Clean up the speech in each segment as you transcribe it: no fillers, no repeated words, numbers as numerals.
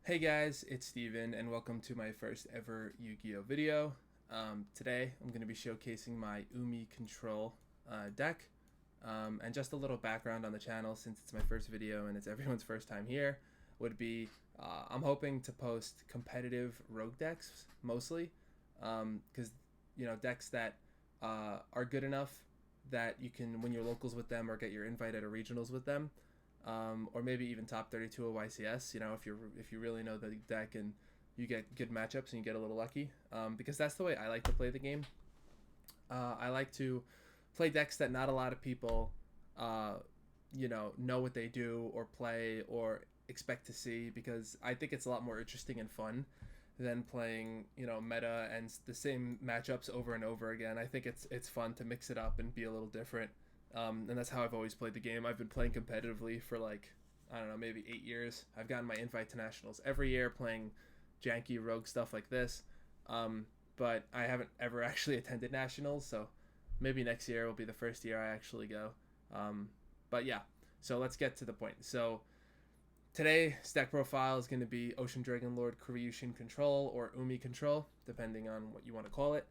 Hey guys, it's Steven and welcome to my first ever Yu-Gi-Oh video. Today I'm going to be showcasing my Umi Control deck. And just a little background on the channel, since it's my first video and it's everyone's first time here, would be I'm hoping to post competitive rogue decks mostly, because decks that are good enough that you can win your locals with them or get your invite at a regionals with them, or maybe even top 32 of YCS. If you really know the deck and you get good matchups and you get a little lucky, because that's the way I like to play the game. I like to play decks that not a lot of people, know what they do or play or expect to see, because I think it's a lot more interesting and fun than playing meta and the same matchups over and over again. I think it's fun to mix it up and be a little different, and that's how I've always played the game. I've been playing competitively for like, I don't know, maybe 8 years. I've gotten my invite to nationals every year playing janky rogue stuff like this, but I haven't ever actually attended nationals. So maybe next year will be the first year I actually go. But yeah, so let's get to the point. So today, stack profile is going to be Ocean Dragon Lord Kairyu-Shin Control, or Umi Control, depending on what you want to call it.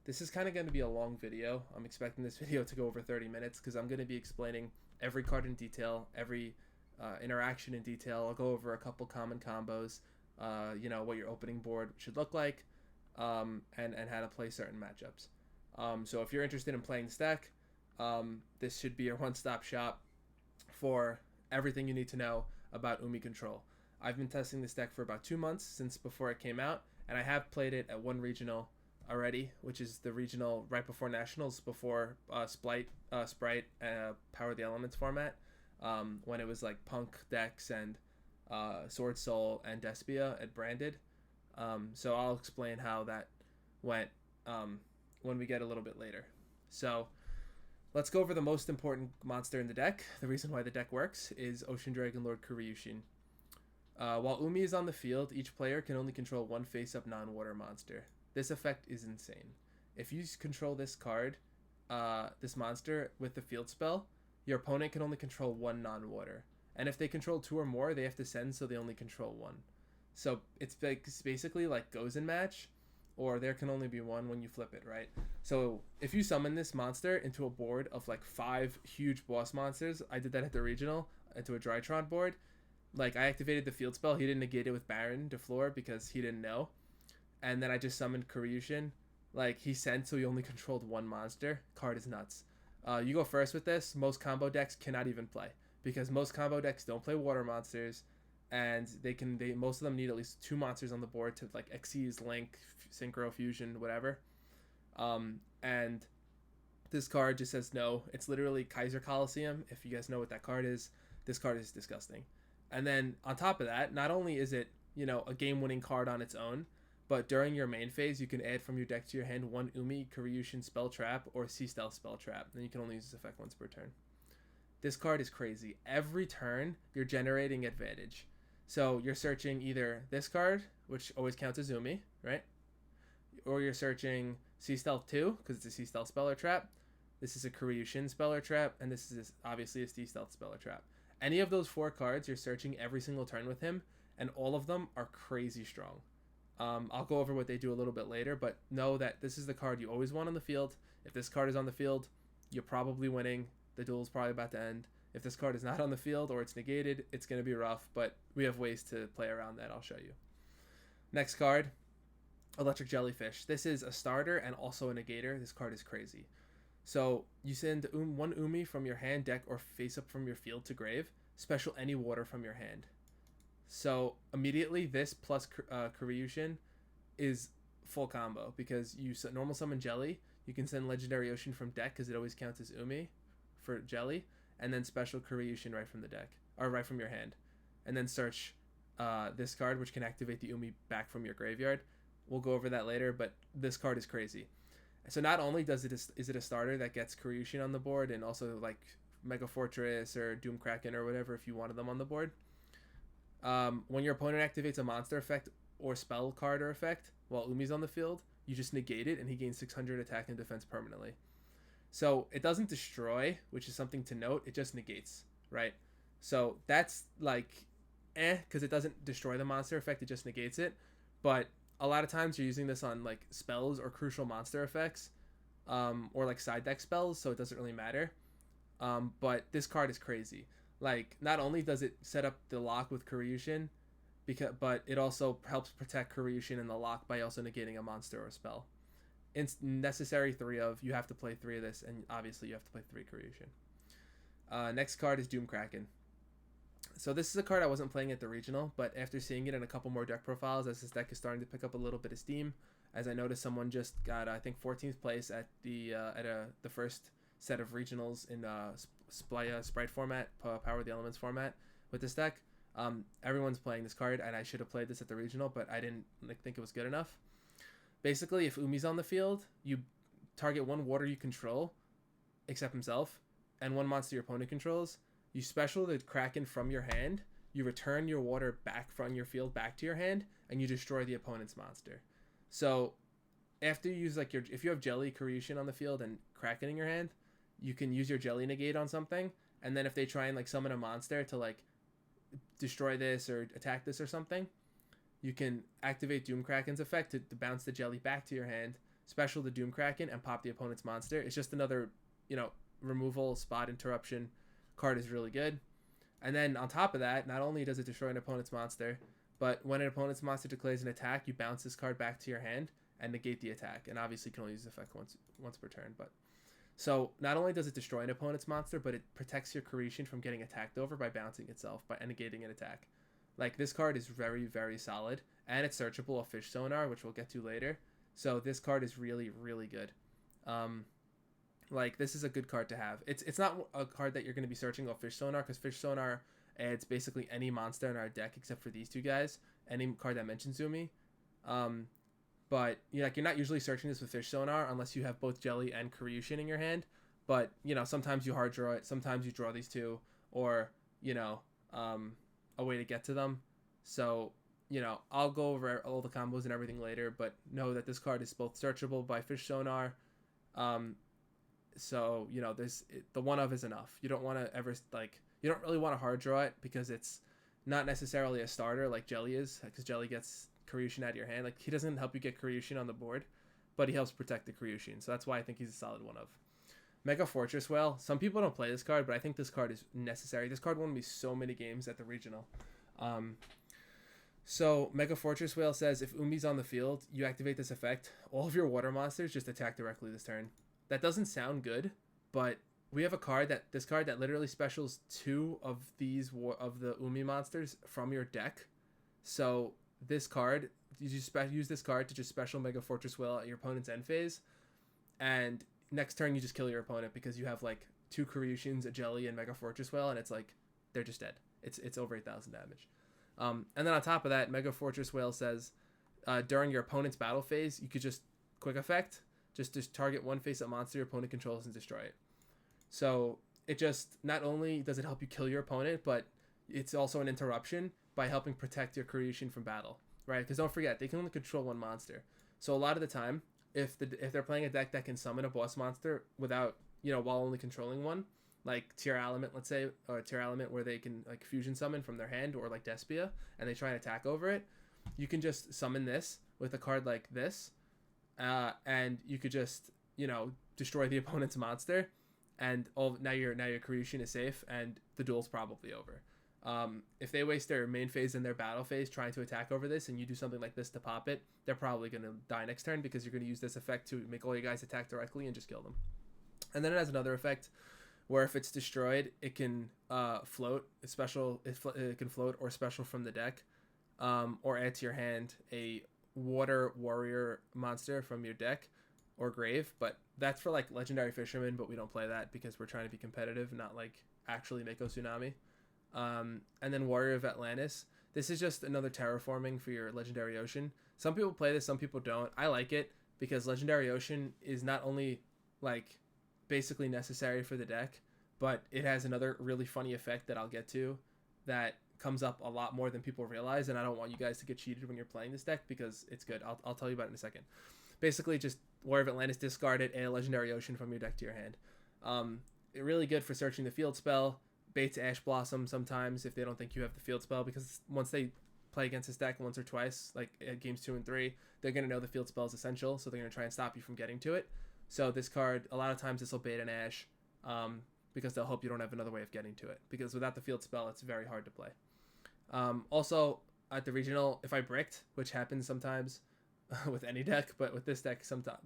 This is kind of going to be a long video. I'm expecting this video to go over 30 minutes because I'm going to be explaining every card in detail, every interaction in detail. I'll go over a couple common combos, what your opening board should look like, and how to play certain matchups. So if you're interested in playing the deck, this should be your one-stop shop for everything you need to know about Umi Control. I've been testing this deck for about 2 months since before it came out, and I have played it at one regional already, which is the regional right before nationals, before Sprite Power the Elements format, when it was like Punk decks and Sword Soul and Despia at Branded. So I'll explain how that went when we get a little bit later. So let's go over the most important monster in the deck. The reason why the deck works is Ocean Dragon Lord Kairyu-Shin. While Umi is on the field, each player can only control one face-up non-water monster. This effect is insane. If you control this card, this monster, with the field spell, your opponent can only control one non-water. And if they control two or more, they have to send, so they only control one. So it's basically like goes in match, or there can only be one when you flip it, right? So if you summon this monster into a board of like 5 huge boss monsters, I did that at the regional, into a Drytron board. Like, I activated the field spell, he didn't negate it with Baron to floor because he didn't know. And then I just summoned Kairyu-Shin. Like, he sent, so he only controlled one monster. Card is nuts. You go first with this. Most combo decks cannot even play, because most combo decks don't play water monsters, and they most of them need at least 2 monsters on the board to like Xyz, Link, Synchro, Fusion, whatever. And this card just says no. It's literally Kaiser Coliseum. If you guys know what that card is, this card is disgusting. And then on top of that, not only is it a game-winning card on its own, but during your main phase, you can add from your deck to your hand one Umi, Kairyu-Shin Spell Trap, or Sea Stealth Spell Trap. Then you can only use this effect once per turn. This card is crazy. Every turn, you're generating advantage. So you're searching either this card, which always counts as Umi, right? Or you're searching Sea Stealth 2, because it's a Sea Stealth Speller Trap. This is a Kairyu-Shin Speller Trap, and this is obviously a Sea Stealth Speller Trap. Any of those 4 cards, you're searching every single turn with him, and all of them are crazy strong. I'll go over what they do a little bit later, but know that this is the card you always want on the field. If this card is on the field, you're probably winning. The duel's probably about to end. If this card is not on the field or it's negated, it's going to be rough, but we have ways to play around that. I'll show you. Next card, Electric Jellyfish. This is a starter and also a negator. This card is crazy. So you send one Umi from your hand, deck, or face up from your field to grave. Special any water from your hand. So immediately this plus Kairyu-Shin is full combo, because you normal summon Jelly. You can send Legendary Ocean from deck because it always counts as Umi for Jelly, and then special Kairyu-Shin right from the deck, or right from your hand, and then search this card, which can activate the Umi back from your graveyard. We'll go over that later, but this card is crazy. So not only is it a starter that gets Kairyu-Shin on the board, and also like Mega Fortress or Doom Kraken or whatever if you wanted them on the board. When your opponent activates a monster effect or spell card or effect while Umi's on the field, you just negate it, and he gains 600 attack and defense permanently. So it doesn't destroy, which is something to note. It just negates, right? So that's like because it doesn't destroy the monster effect, it just negates it. But a lot of times you're using this on like spells or crucial monster effects, or like side deck spells, so it doesn't really matter. But this card is crazy. Like, not only does it set up the lock with Kairyu-Shin, but it also helps protect Kairyu-Shin in the lock by also negating a monster or a spell. It's necessary 3 of, you have to play 3 of this, and obviously you have to play 3 Kairyu-Shin. Next card is Doom Kraken. So this is a card I wasn't playing at the regional, but after seeing it in a couple more deck profiles, as this deck is starting to pick up a little bit of steam, as I noticed someone just got, I think, 14th place at the first set of regionals in Sprite format, Power of the Elements format with this deck. Everyone's playing this card, and I should have played this at the regional, but I didn't think it was good enough. Basically, if Umi's on the field, you target 1 water you control, except himself, and 1 monster your opponent controls. You special the Kraken from your hand, you return your water back from your field back to your hand, and you destroy the opponent's monster. So after you use like if you have Jelly, Kairyu-Shin on the field and Kraken in your hand, you can use your Jelly negate on something, and then if they try and like summon a monster to like destroy this or attack this or something, you can activate Doom Kraken's effect to bounce the Jelly back to your hand, special the Doom Kraken, and pop the opponent's monster. It's just another, removal spot interruption. Card is really good. And then on top of that, not only does it destroy an opponent's monster, but when an opponent's monster declares an attack, you bounce this card back to your hand and negate the attack. And obviously you can only use the effect once per turn. But so not only does it destroy an opponent's monster, but it protects your Kairyu-Shin from getting attacked over by bouncing itself by negating an attack. Like, this card is very, very solid, and it's searchable of Fish Sonar, which we'll get to later. So this card is really, really good. Like, this is a good card to have. It's not a card that you're going to be searching off Fish Sonar, because Fish Sonar adds basically any monster in our deck except for these 2 guys, any card that mentions Zumi. But you're not usually searching this with Fish Sonar unless you have both Jelly and Kairyu-Shin in your hand. But sometimes you hard draw it, sometimes you draw these 2, or a way to get to them. So I'll go over all the combos and everything later, but know that this card is both searchable by Fish Sonar. So the one of is enough. You don't want to ever you don't really want to hard draw it, because it's not necessarily a starter like Jelly is, because Jelly gets Kairyu-Shin out of your hand. Like, he doesn't help you get Kairyu-Shin on the board, but he helps protect the Kairyu-Shin. So that's why I think he's a solid one of. Mega Fortress Whale. Some people don't play this card, but I think this card is necessary. This card won me so many games at the regional. So Mega Fortress Whale says, if Umi's on the field, you activate this effect. All of your water monsters just attack directly this turn. That doesn't sound good, but we have this card that literally specials 2 of of the Umi monsters from your deck. So this card, you just use this card to just special Mega Fortress Whale at your opponent's end phase, and next turn you just kill your opponent because you have like 2 Kairyu-Shins, a Jelly, and Mega Fortress Whale, and it's like they're just dead. It's over 8,000 damage. And then on top of that, Mega Fortress Whale says during your opponent's battle phase, you could just quick effect, just target 1 face-up monster your opponent controls and destroy it. So it just, not only does it help you kill your opponent, but it's also an interruption by helping protect your Kairyu-Shin from battle, right? Because don't forget, they can only control 1 monster. So a lot of the time, if they're playing a deck that can summon a boss monster without, while only controlling 1, like Tier Element, let's say, or Tier Element where they can like fusion summon from their hand, or like Despia, and they try and attack over it, you can just summon this with a card like this, and you could just, destroy the opponent's monster, and now your Kairyu-Shin is safe, and the duel's probably over. If they waste their main phase and their battle phase trying to attack over this, and you do something like this to pop it, they're probably going to die next turn, because you're going to use this effect to make all your guys attack directly and just kill them. And then it has another effect where if it's destroyed, it can float. It's special. It can float or special from the deck, or add to your hand a water warrior monster from your deck or grave. But that's for like legendary fishermen, but we don't play that because we're trying to be competitive, not like actually Mako Tsunami. And then Warrior of Atlantis. This is just another terraforming for your Legendary Ocean. Some people play this, some people don't. I like it because Legendary Ocean is not only like basically necessary for the deck, but it has another really funny effect that I'll get to that comes up a lot more than people realize, and I don't want you guys to get cheated when you're playing this deck because it's good. I'll tell you about it in a second. Basically, just Warrior of Atlantis, discard it, a Legendary Ocean from your deck to your hand. Really good for searching the field spell, baits Ash Blossom sometimes if they don't think you have the field spell, because once they play against this deck once or twice, like at games 2 and 3, they're going to know the field spell is essential, so they're going to try and stop you from getting to it. So this card, a lot of times this will bait an Ash, because they'll hope you don't have another way of getting to it, because without the field spell, it's very hard to play. Also, at the regional, if I bricked, which happens sometimes with any deck, but with this deck, sometimes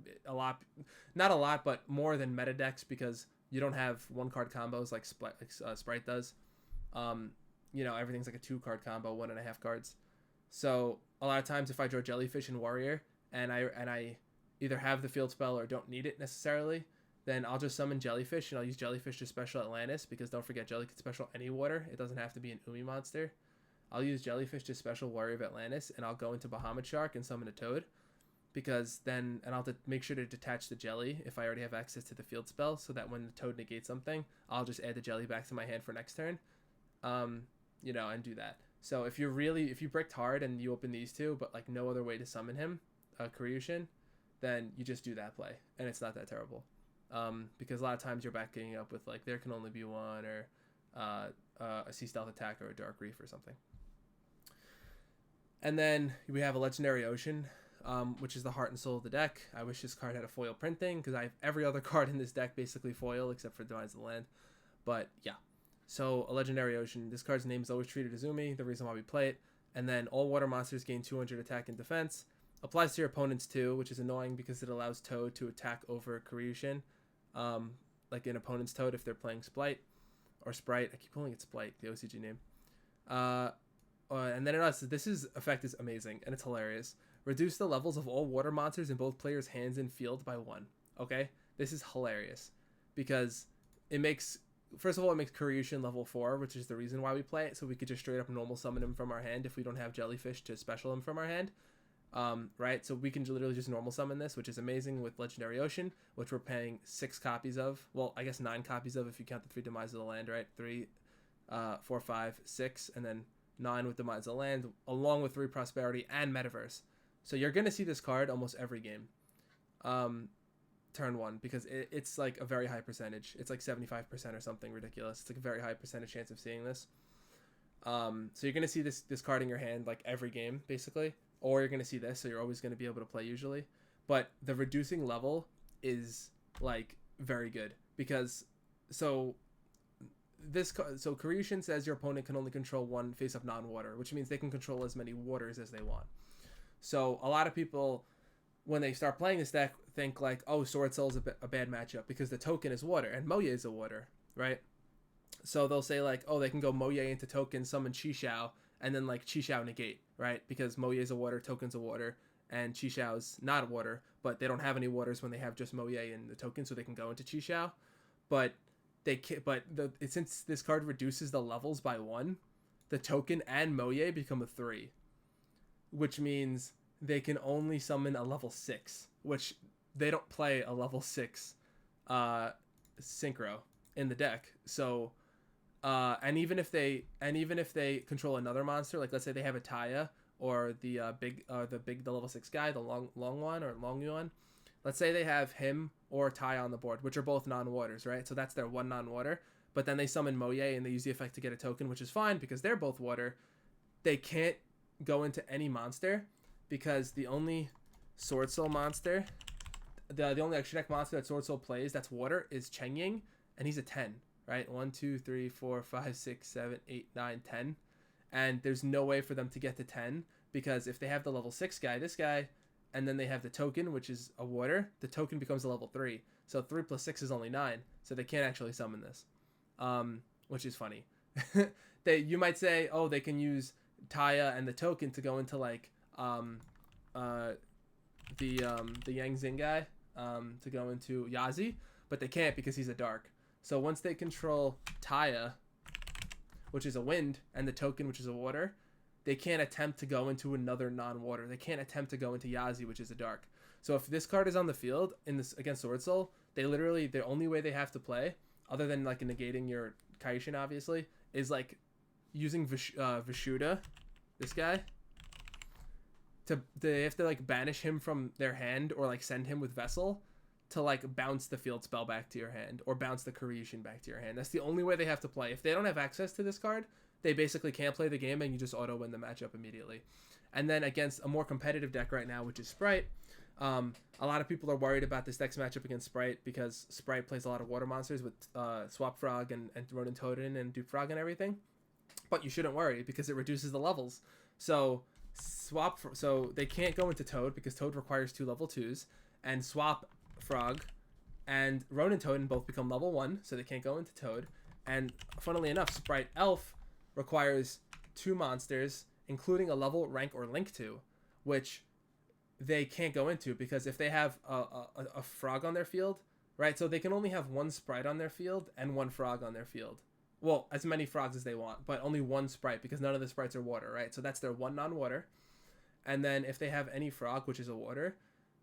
not a lot, but more than meta decks, because you don't have 1-card combos like Sprite does. You know, everything's like a 2-card combo, 1.5 cards. So a lot of times if I draw Jellyfish and Warrior, and I either have the field spell or don't need it necessarily, then I'll just summon Jellyfish, and I'll use Jellyfish to special Atlantis, because don't forget, Jelly can special any water. It doesn't have to be an Umi monster. I'll use Jellyfish to special Warrior of Atlantis, and I'll go into Bahamut Shark and summon a Toad, because then, and I'll make sure to detach the Jelly if I already have access to the field spell, so that when the Toad negates something, I'll just add the Jelly back to my hand for next turn. You know, and do that. So if you bricked hard and you open these two, but like no other way to summon him, Kairyu-Shin, then you just do that play, and it's not that terrible. Because a lot of times you're backing up with like there can only be one, or a Sea Stealth Attack, or a Dark Reef or something. And then we have a Legendary Ocean, which is the heart and soul of the deck. I wish this card had a foil printing, because I have every other card in this deck basically foil except for Demise of the Land. But yeah. So, a Legendary Ocean. This card's name is always treated as Umi, the reason why we play it. And then all water monsters gain 200 attack and defense. Applies to your opponents too, which is annoying because it allows Toad to attack over Kairyu-Shin. Like an opponent's Toad if they're playing Sprite. Or Sprite. I keep calling it Sprite, the OCG name. And then this effect is amazing, and it's hilarious. Reduce the levels of all water monsters in both players' hands and field by 1. Okay? This is hilarious. Because it makes... First of all, it makes Kairyu-Shin level 4, which is the reason why we play it, so we could just straight up normal summon him from our hand if we don't have Jellyfish to special him from our hand. Right? So we can literally just normal summon this, which is amazing with Legendary Ocean, which we're paying 6 copies of. Well, I guess 9 copies of if you count the 3 Demise of the Land, right? 3, 4, 5, 6, and then 9 with Demise of the Land, along with 3 Prosperity and Metaverse. So you're going to see this card almost every game. Turn 1, because it's like a very high percentage. It's like 75% or something ridiculous. It's like a very high percentage chance of seeing this. So you're going to see this card in your hand like every game, basically. Or you're going to see this, so you're always going to be able to play usually. But the reducing level is like very good, because so Kairyu-Shin says your opponent can only control 1 face-up non-water, which means they can control as many waters as they want. So a lot of people, when they start playing this deck, think like, oh, Sword Soul's a bad matchup because the token is water and Moye is a water, right? So they'll say like, oh, they can go Moye into token, summon Chi-Xiao, and then like Chi-Xiao negate, right? Because Moye is a water, token's a water, and Chi-Xiao's not a water, but they don't have any waters when they have just Moye and the token, so they can go into Chi-Xiao. But they can't. Since this card reduces the levels by 1, the token and Moye become a 3, which means they can only summon a level 6, which they don't play a level 6 synchro in the deck. So and even if they control another monster, like let's say they have a Taya or the level 6 guy, the long one or Long Yuan, let's say they have him or Taya on the board, which are both non-waters, right? So that's their 1 non-water, but then they summon Moye and they use the effect to get a token, which is fine because they're both water. They can't go into any monster, because the only Sword Soul monster, the only extra deck monster that Sword Soul plays that's water is Cheng Ying, and he's a 10, right? 1, 2, 3, 4, 5, 6, 7, 8, 9, 10. And there's no way for them to get to 10, because if they have the level 6 guy, this guy, and then they have the token, which is a water, the token becomes a level 3. So 3 plus 6 is only 9, so they can't actually summon this, which is funny. You might say, oh, they can use Taya and the token to go into like the Yang Zing guy to go into Yazi, but they can't because he's a dark. So once they control Taya, which is a wind, and the token, which is a water, they can't attempt to go into another non-water. They can't attempt to go into Yazi, which is a dark. So if this card is on the field against Sword Soul, they literally, the only way they have to play, other than like negating your Kairyu-Shin obviously, is like using Vishuda, this guy, they have to like banish him from their hand or like send him with Vessel to like bounce the field spell back to your hand or bounce the Kairyu-Shin back to your hand. That's the only way they have to play. If they don't have access to this card, they basically can't play the game and you just auto win the matchup immediately. And then against a more competitive deck right now, which is Sprite, a lot of people are worried about this deck's matchup against Sprite because Sprite plays a lot of water monsters with Swap Frog and Ronin Totem and Dupe Frog and everything. But you shouldn't worry because it reduces the levels. So so they can't go into Toad because Toad requires 2 level 2s, and Swap Frog and Ronin Totem both become level 1, so they can't go into Toad. And funnily enough, Sprite Elf requires 2 monsters, including a level, rank, or link 2, which they can't go into because if they have a frog on their field, right? So they can only have 1 Sprite on their field and 1 frog on their field. Well, as many frogs as they want, but only 1 Sprite because none of the sprites are water, right? So that's their 1 non-water. And then if they have any frog, which is a water,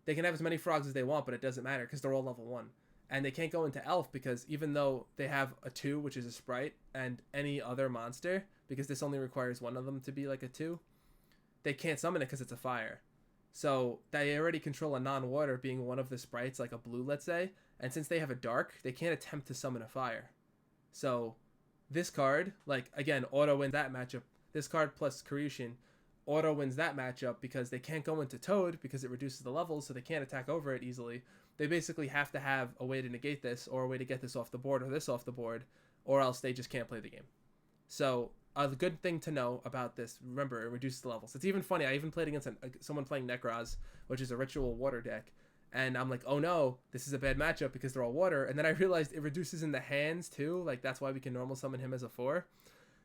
they can have as many frogs as they want, but it doesn't matter because they're all level 1. And they can't go into Elf because even though they have a 2, which is a Sprite, and any other monster, because this only requires 1 of them to be like a 2, they can't summon it because it's a fire. So they already control a non-water being one of the sprites, like a blue, let's say. And since they have a dark, they can't attempt to summon a fire. So this card, like, again, auto wins that matchup. This card plus Kairyu-Shin auto wins that matchup because they can't go into Toad because it reduces the levels, so they can't attack over it easily. They basically have to have a way to negate this or a way to get this off the board or this off the board, or else they just can't play the game. So the good thing to know about this, remember, it reduces the levels. It's even funny, I even played against someone playing Nekroz, which is a ritual water deck, and I'm like, oh no, this is a bad matchup because they're all water. And then I realized it reduces in the hands too, like that's why we can normal summon him as a 4.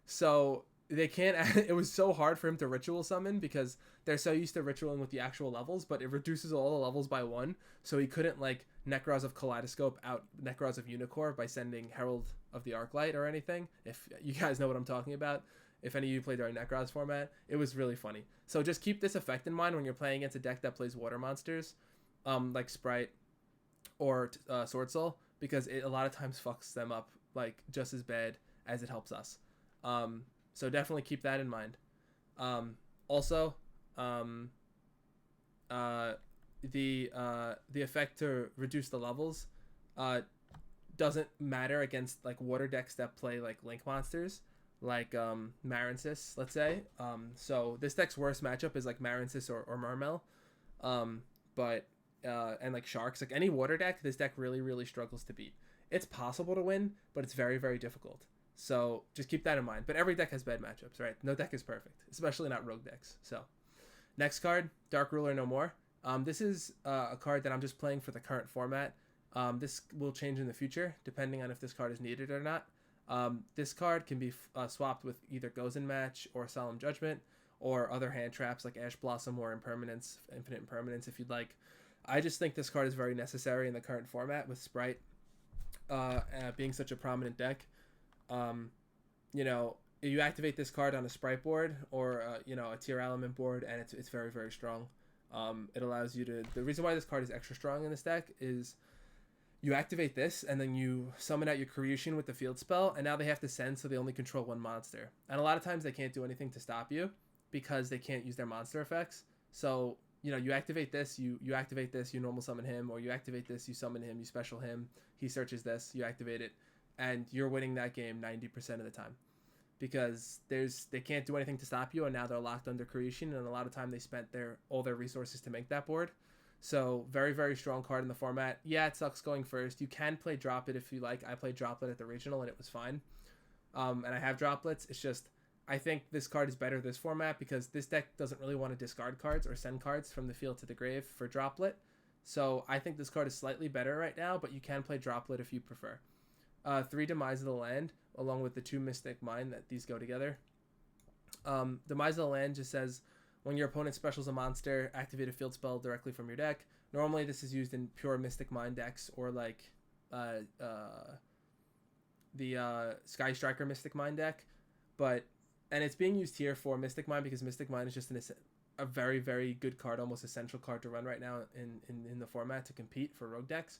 So they can't, it was so hard for him to ritual summon because they're so used to ritualing with the actual levels, but it reduces all the levels by 1, so he couldn't like Nekroz of Kaleidoscope out Nekroz of Unicorn by sending Herald of the Arclight or anything. If you guys know what I'm talking about, if any of you played during Nekroz format, it was really funny. So just keep this effect in mind when you're playing against a deck that plays water monsters, like Sprite or Sword Soul, because it a lot of times fucks them up like just as bad as it helps us. So definitely keep that in mind. Also, the effect to reduce the levels doesn't matter against like water decks that play like link monsters, like Marinsis, let's say. So this deck's worst matchup is like Marinsis or Mermel, but and like Sharks, like any water deck, this deck really struggles to beat. It's possible to win, but it's very difficult. So just keep that in mind. But every deck has bad matchups, right? No deck is perfect, especially not rogue decks. So next card, Dark Ruler No More. This is a card that I'm just playing for the current format. This will change in the future depending on if this card is needed or not. This card can be swapped with either Gozen Match or Solemn Judgment or other hand traps like Ash Blossom or Impermanence, Infinite Impermanence if you'd like. I just think this card is very necessary in the current format with Sprite being such a prominent deck. You know, you activate this card on a Sprite board or you know, a tier element board, and it's very strong. It allows you to, the reason why this card is extra strong in this deck is you activate this and then you summon out your Kairyu-Shin with the field spell, and now they have to send, so they only control 1 monster, and a lot of times they can't do anything to stop you because they can't use their monster effects. So you know, you activate this, you activate this, you normal summon him, or you activate this, you summon him, you special him, he searches this, you activate it, and you're winning that game 90% of the time because they can't do anything to stop you, and now they're locked under Kairyu-Shin, and a lot of time they spent all their resources to make that board. So very strong card in the format. Yeah, it sucks going first. You can play Drop It if you like. I played Droplet at the regional and it was fine. And I have Droplets. It's just, I think this card is better this format because this deck doesn't really want to discard cards or send cards from the field to the grave for Droplet. So I think this card is slightly better right now, but you can play Droplet if you prefer. 3 Demise of the Land, along with the 2 Mystic Mind, that these go together. Demise of the Land just says, when your opponent specials a monster, activate a field spell directly from your deck. Normally this is used in pure Mystic Mind decks or like the Sky Striker Mystic Mind deck, and it's being used here for Mystic Mind because Mystic Mind is just a very good card, almost essential card to run right now in the format to compete for rogue decks.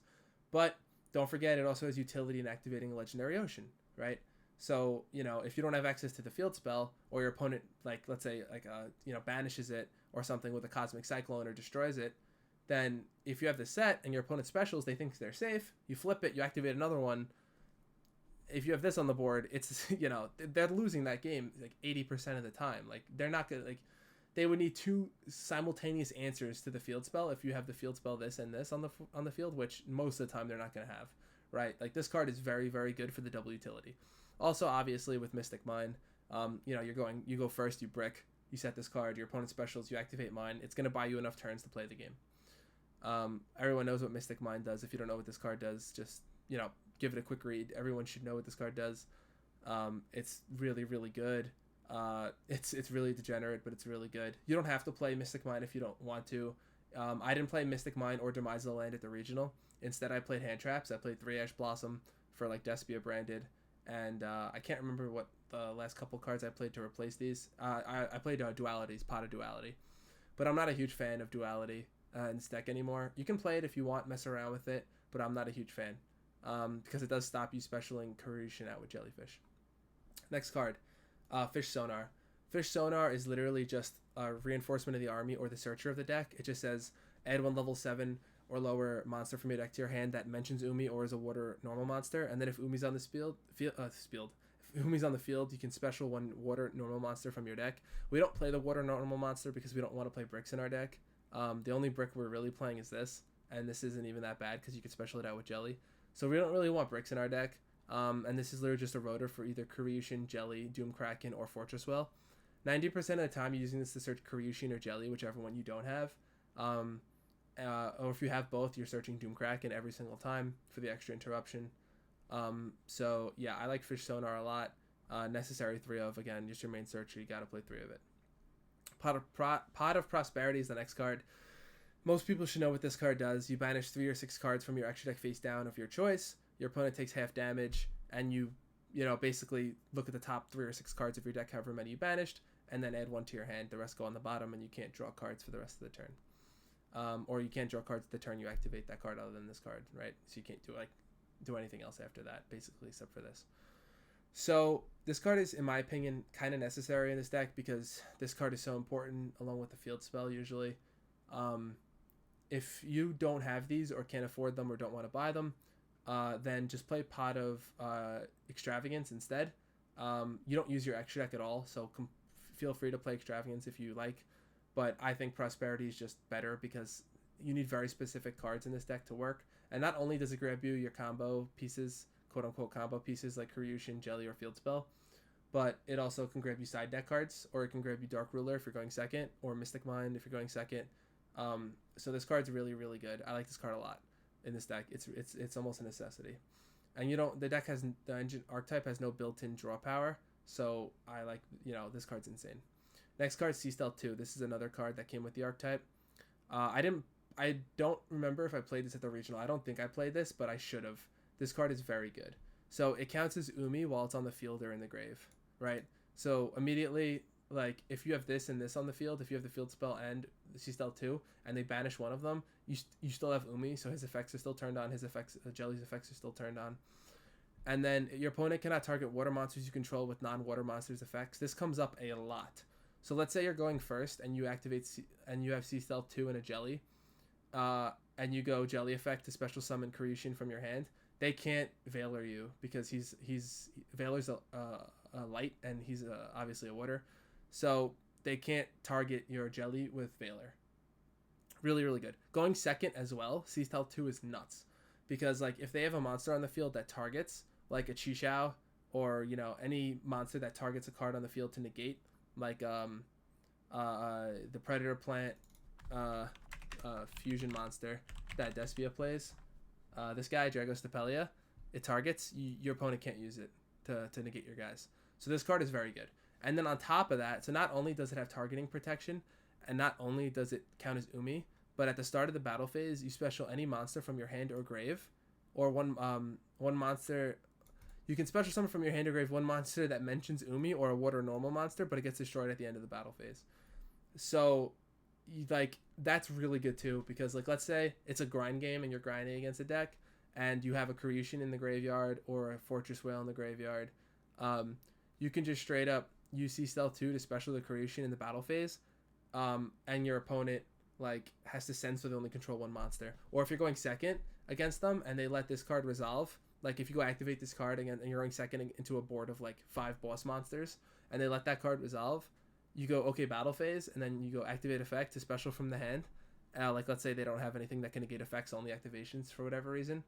But don't forget, it also has utility in activating a Legendary Ocean, right? So, you know, if you don't have access to the field spell, or your opponent, like, let's say, like, you know, banishes it or something with a Cosmic Cyclone or destroys it, then if you have the set and your opponent's specials, they think they're safe, you flip it, you activate another one. If you have this on the board, it's, you know, they're losing that game like 80% of the time. Like, they're not gonna, like, they would need two simultaneous answers to the field spell if you have the field spell this and this on the field, which most of the time they're not going to have, right? Like, this card is very, very good for the double utility. Also, obviously, with Mystic Mine, you know, you go first, you brick, you set this card, your opponent's specials, you activate mine. It's going to buy you enough turns to play the game. Everyone knows what Mystic Mine does. If you don't know what this card does, just, you know, give it a quick read. Everyone should know what this card does. It's really, really good. It's really degenerate, but it's really good. You don't have to play Mystic Mine if you don't want to. I didn't play Mystic Mine or Demise of the Land at the regional. Instead, I played Hand Traps. I played 3 Ash Blossom for like Despia branded, and I can't remember what the last couple cards I played to replace these. I played Dualities, Pot of Duality, but I'm not a huge fan of Duality in this deck anymore. You can play it if you want, mess around with it, but I'm not a huge fan because it does stop you specialing Kairyu-Shin out with Jellyfish. Next card. Fish Sonar. Fish Sonar is literally just a reinforcement of the army or the searcher of the deck. It just says add 1 level 7 or lower monster from your deck to your hand that mentions Umi or is a water normal monster. And then if Umi's on the if Umi's on the field, you can special 1 water normal monster from your deck. We don't play the water normal monster because we don't want to play bricks in our deck. The only brick we're really playing is this, and this isn't even that bad because you can special it out with Jelly. So we don't really want bricks in our deck. And this is literally just a rotor for either Kairyu-Shin, Jelly, Doom Kraken, or Fortress Well. 90% of the time you're using this to search Kairyu-Shin or Jelly, whichever one you don't have. Or if you have both, you're searching Doom Kraken every single time for the extra interruption. So yeah, I like Fish Sonar a lot. Necessary 3 of, again, just your main searcher, you gotta play 3 of it. Pot of Prosperity is the next card. Most people should know what this card does. You banish 3 or 6 cards from your extra deck face down of your choice. Your opponent takes half damage, and you know, basically look at the top 3 or 6 cards of your deck, however many you banished, and then add 1 to your hand. The rest go on the bottom, and you can't draw cards for the rest of the turn. Or you can't draw cards the turn you activate that card other than this card, right? So you can't do anything else after that, basically, except for this. So this card is, in my opinion, kind of necessary in this deck because this card is so important along with the field spell usually. If you don't have these or can't afford them or don't want to buy them, then just play Pot of Extravagance instead. You don't use your extra deck at all, so feel free to play Extravagance if you like. But I think Prosperity is just better because you need very specific cards in this deck to work. And not only does it grab you your combo pieces, quote-unquote combo pieces like Kairyu-Shin, Jelly, or Field Spell, but it also can grab you side deck cards, or it can grab you Dark Ruler if you're going second, or Mystic Mind if you're going second. So this card's really, really good. I like this card a lot in this deck. It's almost a necessity. And the engine archetype has no built-in draw power, so I like, you know, this card's insane. Next card, Sea Stealth 2. This is another card that came with the archetype. I don't remember if I played this at the regional. I don't think I played this, but I should have. This card is very good. So it counts as Umi while it's on the field or in the grave, right? So immediately, like, if you have this and this on the field, if you have the field spell and the Sea Stealth 2, and they banish one of them, you still have Umi, so his effects are still turned on, Jelly's effects are still turned on. And then your opponent cannot target water monsters you control with non-water monsters effects. This comes up a lot. So let's say you're going first and you activate and you have Sea Stealth 2 and a Jelly, and you go Jelly effect to special summon Kairyu-Shin from your hand. They can't Veiler you because Veiler's a light and he's obviously a water, so they can't target your Jelly with Veiler. Really, really good. Going second as well, Sea Stealth 2 is nuts because, like, if they have a monster on the field that targets, like a Chixiao or, you know, any monster that targets a card on the field to negate, like the Predator Plant fusion monster that Despia plays, this guy Dragostapelia, it targets, your opponent can't use it to negate your guys. So this card is very good. And then on top of that, so not only does it have targeting protection, and not only does it count as Umi, but at the start of the battle phase, you special any monster from your hand or grave, or one monster. You can special summon from your hand or grave one monster that mentions Umi or a water normal monster, but it gets destroyed at the end of the battle phase. So, like, that's really good too, because, like, let's say it's a grind game and you're grinding against a deck, and you have a Kairyu-Shin in the graveyard or a Fortress Whale in the graveyard. You can just straight up use Sea Stealth 2 to special the Kairyu-Shin in the battle phase, and your opponent like has to send so they only control one monster. Or if you're going second against them and they let this card resolve, like if you go activate this card again and you're going second into a board of like 5 boss monsters and they let that card resolve, you go okay battle phase and then you go activate effect to special from the hand. Like let's say they don't have anything that can negate effects, only activations for whatever reason.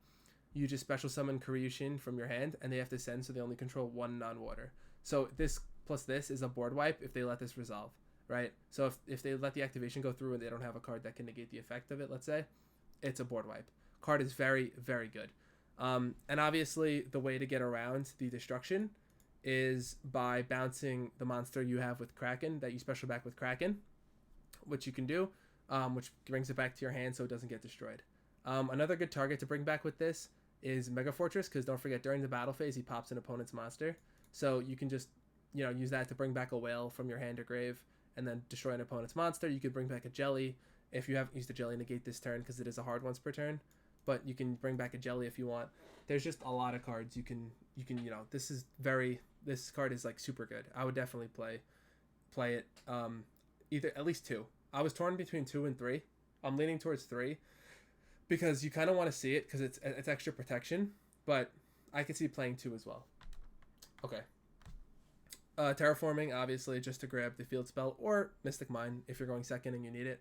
You just special summon Kairyu-Shin from your hand and they have to send so they only control one non-water. So this plus this is a board wipe if they let this resolve, right? So if they let the activation go through and they don't have a card that can negate the effect of it, let's say, it's a board wipe. Card is very, very good. And obviously the way to get around the destruction is by bouncing the monster you have with Kraken that you special back with Kraken, which you can do, which brings it back to your hand so it doesn't get destroyed. Another good target to bring back with this is Mega Fortress, because don't forget during the battle phase he pops an opponent's monster, so you can just use that to bring back a whale from your hand or grave and then destroy an opponent's monster. You could bring back a jelly if you haven't used a jelly negate this turn because it is a hard once per turn, but you can bring back a jelly if you want. There's just a lot of cards you can this card is like super good. I would definitely play it. Either at least 2. I was torn between 2 and 3. I'm leaning towards 3 because you kind of want to see it because it's extra protection, but I could see playing 2 as well. Okay. Terraforming, obviously, just to grab the field spell, or Mystic Mine if you're going second and you need it.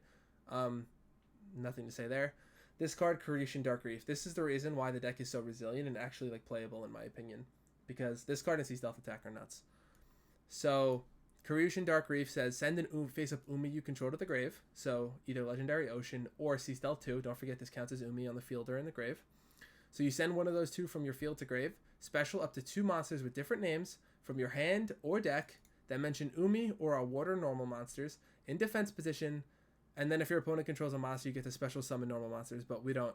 Nothing to say there. This card, Kairyu-Shin Dark Reef. This is the reason why the deck is so resilient and actually like playable in my opinion, because this card and C-Stealth Attack are nuts. So Kairyu-Shin Dark Reef says send an face-up Umi you control to the grave. So either Legendary Ocean or C-Stealth 2. Don't forget this counts as Umi on the field or in the grave. So you send one of those 2 from your field to grave. Special up to 2 monsters with different names from your hand or deck that mention Umi or are water normal monsters in defense position, and then if your opponent controls a monster, you get to special summon normal monsters, but we don't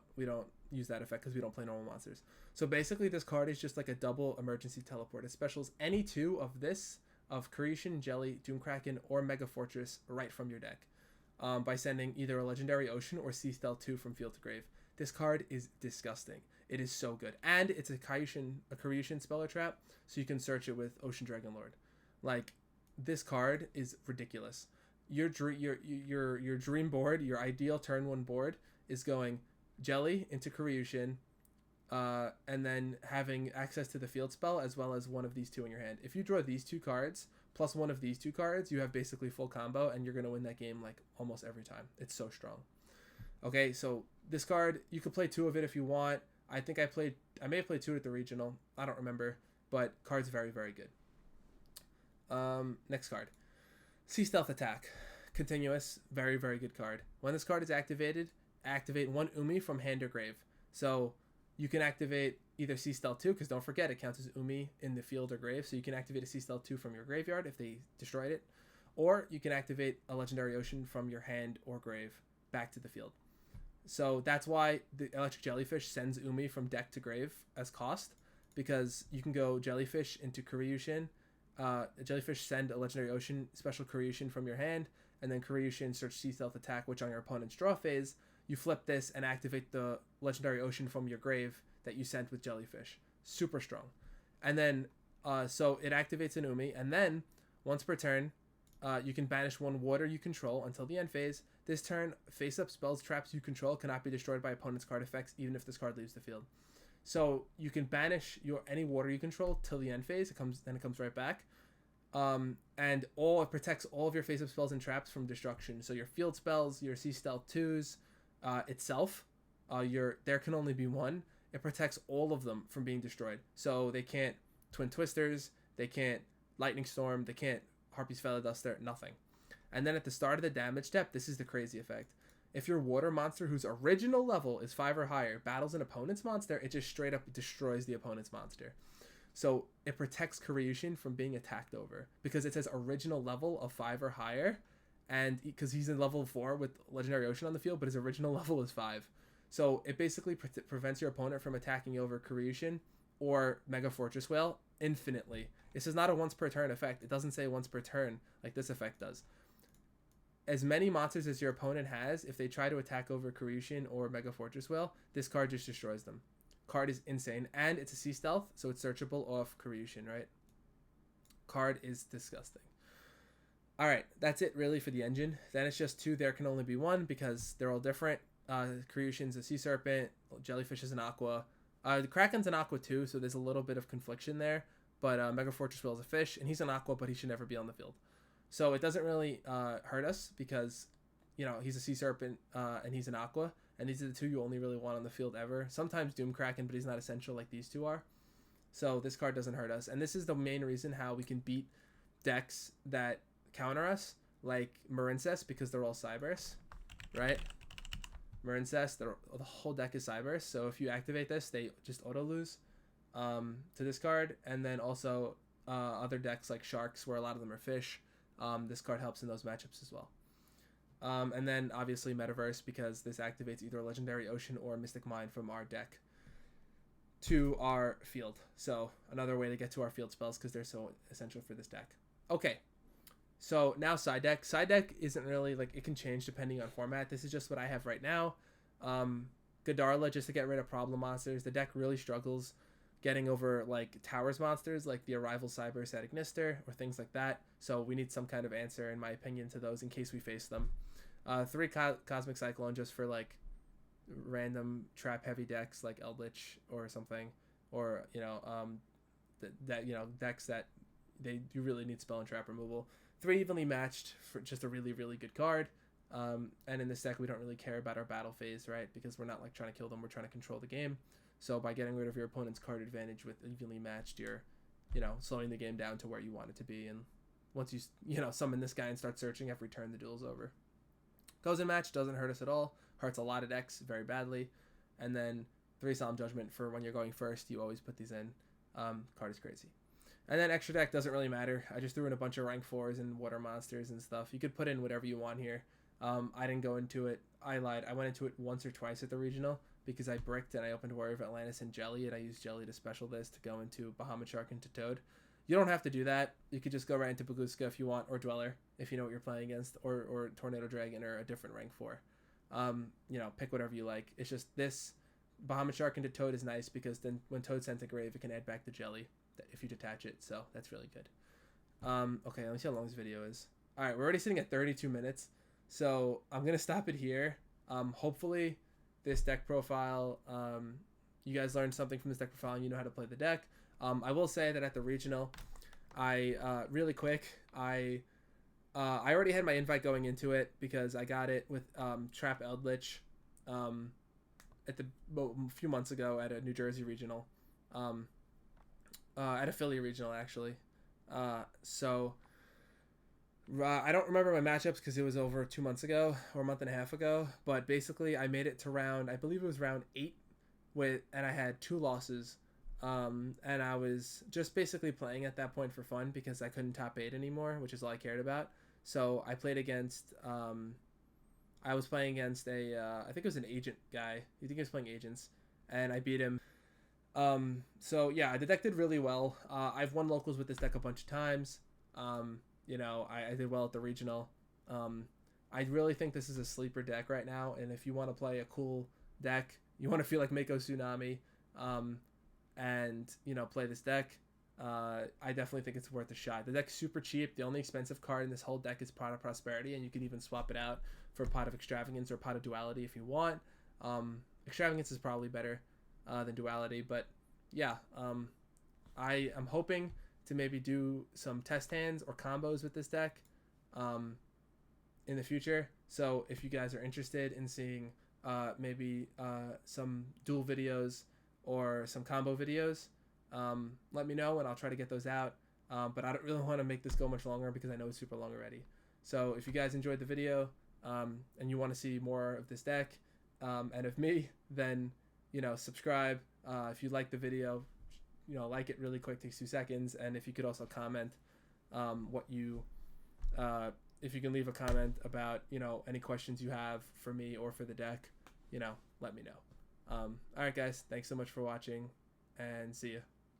use that effect because we don't play normal monsters. So basically this card is just like a double emergency teleport. It specials any 2 of this, of Kairyu-Shin, Jelly, Doomkraken, or Mega Fortress right from your deck by sending either a Legendary Ocean or C-Stealth 2 from field to grave. This card is disgusting. It is so good. And it's a Kairyu-Shin Speller Trap, so you can search it with Ocean Dragon Lord. Like, this card is ridiculous. Your dream board, your ideal turn 1 board, is going Jelly into Kairyu-Shin, and then having access to the field spell as well as one of these 2 in your hand. If you draw these 2 cards plus one of these 2 cards, you have basically full combo, and you're going to win that game like almost every time. It's so strong. Okay, so this card, you could play 2 of it if you want. I may have played 2 at the regional. I don't remember, but card's very, very good. Next card. C-Stealth Attack. Continuous. Very, very good card. When this card is activated, activate 1 Umi from hand or grave. So you can activate either C-Stealth 2, because don't forget it counts as Umi in the field or grave, so you can activate a C-Stealth 2 from your graveyard if they destroyed it. Or you can activate a Legendary Ocean from your hand or grave back to the field. So that's why the Electric Jellyfish sends Umi from deck to grave as cost, because you can go Jellyfish into Kairyu-Shin, Jellyfish send a Legendary Ocean, special Kairyu-Shin from your hand, and then Kairyu-Shin search C-Stealth Attack, which on your opponent's draw phase, you flip this and activate the Legendary Ocean from your grave that you sent with Jellyfish. Super strong. And then, so it activates an Umi, and then, once per turn, you can banish 1 water you control until the end phase. This turn, face-up spells, traps you control cannot be destroyed by opponent's card effects, even if this card leaves the field. So you can banish any water you control till the end phase. It comes right back. And it protects all of your face-up spells and traps from destruction. So your field spells, your C-Stealth 2s, itself, there can only be 1. It protects all of them from being destroyed. So they can't Twin Twisters, they can't Lightning Storm, they can't Harpy's Feather Duster, nothing. And then at the start of the damage step, this is the crazy effect. If your water monster whose original level is 5 or higher battles an opponent's monster, it just straight up destroys the opponent's monster. So it protects Kairyu-Shin from being attacked over, because it says original level of 5 or higher, and because he's in level 4 with Legendary Ocean on the field, but his original level is 5. So it basically prevents your opponent from attacking over Kairyu-Shin or Mega Fortress Whale infinitely. This is not a once per turn effect. It doesn't say once per turn like this effect does. As many monsters as your opponent has, if they try to attack over Kairyu-Shin or Mega Fortress Whale, this card just destroys them. Card is insane, and it's a C-Stealth, so it's searchable off Kairyu-Shin, right? Card is disgusting. All right, that's it really for the engine. Then it's just two. There can only be one because they're all different. Kairyu-Shin's a sea serpent. Jellyfish is an aqua. The Kraken's an aqua too, so there's a little bit of confliction there. But Mega Fortress Will is a fish, and he's an aqua, but he should never be on the field. So it doesn't really hurt us because, he's a sea serpent and he's an aqua, and these are the two you only really want on the field ever. Sometimes Doom Kraken, but he's not essential like these two are. So this card doesn't hurt us, and this is the main reason how we can beat decks that counter us, like Marincess, because they're all Cyberse, right? Marincess, the whole deck is Cyberse, so if you activate this, they just auto lose to this card. And then also other decks like Sharks, where a lot of them are fish, this card helps in those matchups as well. And then obviously Metaverse, because this activates either Legendary Ocean or Mystic Mine from our deck to our field. So another way to get to our field spells, because they're so essential for this deck. Okay, so now side deck. Side deck isn't really, like, it can change depending on format. This is just what I have right now. Godarla, just to get rid of problem monsters. The deck really struggles getting over, like, Towers monsters, like the Arrival Cyber Static Nister, or things like that. So we need some kind of answer, in my opinion, to those in case we face them. 3 Cosmic Cyclone, just for, like, random trap heavy decks like Eldritch or something, or decks that you really need spell and trap removal. 3 Evenly Matched, for just a really, really good card. And in this deck, we don't really care about our battle phase, right? Because we're not, like, trying to kill them, we're trying to control the game. So by getting rid of your opponent's card advantage with Evenly Matched, you're, slowing the game down to where you want it to be. And once you, summon this guy and start searching every turn, the duel's over. Goes in match, doesn't hurt us at all. Hurts a lot of decks very badly. And then 3 Solemn Judgment, for when you're going first, you always put these in. Card is crazy. And then extra deck doesn't really matter. I just threw in a bunch of rank 4s and water monsters and stuff. You could put in whatever you want here. I didn't go into it. I lied. I went into it once or twice at the regional because I bricked and I opened Warrior of Atlantis and Jelly, and I used Jelly to special this to go into Bahamut Shark into Toad. You don't have to do that. You could just go right into Baguska if you want, or Dweller if you know what you're playing against, or Tornado Dragon, or a different rank 4. Pick whatever you like. It's just this Bahamut Shark into Toad is nice because then when Toad sent to grave, it can add back the Jelly if you detach it, so that's really good. Okay, let me see how long this video is. Alright, we're already sitting at 32 minutes, so I'm going to stop it here. Hopefully this deck profile, you guys learned something from this deck profile and you know how to play the deck. I will say that at the regional, really quick, I already had my invite going into it because I got it with Trap Eldritch a few months ago at a New Jersey regional. At a Philly regional, actually. So I don't remember my matchups because it was over 2 months ago or a month and a half ago. But basically, I made it to round, I believe it was round 8, and I had 2 losses. And I was just basically playing at that point for fun because I couldn't top 8 anymore, which is all I cared about. So I played against, I was playing against I think it was an agent guy. You think he was playing agents, and I beat him. So yeah, the deck did really well. I've won locals with this deck a bunch of times. I did well at the regional. I really think this is a sleeper deck right now, and if you want to play a cool deck, you want to feel like Mako Tsunami, and play this deck, I definitely think it's worth a shot. The deck's super cheap. The only expensive card in this whole deck is Pot of Prosperity, and you can even swap it out for Pot of Extravagance or Pot of Duality if you want. Extravagance is probably better than Duality, but yeah, I am hoping to maybe do some test hands or combos with this deck in the future. So if you guys are interested in seeing maybe some duel videos or some combo videos, let me know and I'll try to get those out. But I don't really want to make this go much longer because I know it's super long already. So if you guys enjoyed the video and you want to see more of this deck and of me, then subscribe. If you like the video, like it really quick, takes 2 seconds. And if you could also comment if you can leave a comment about any questions you have for me or for the deck, let me know. All right guys, thanks so much for watching and see ya.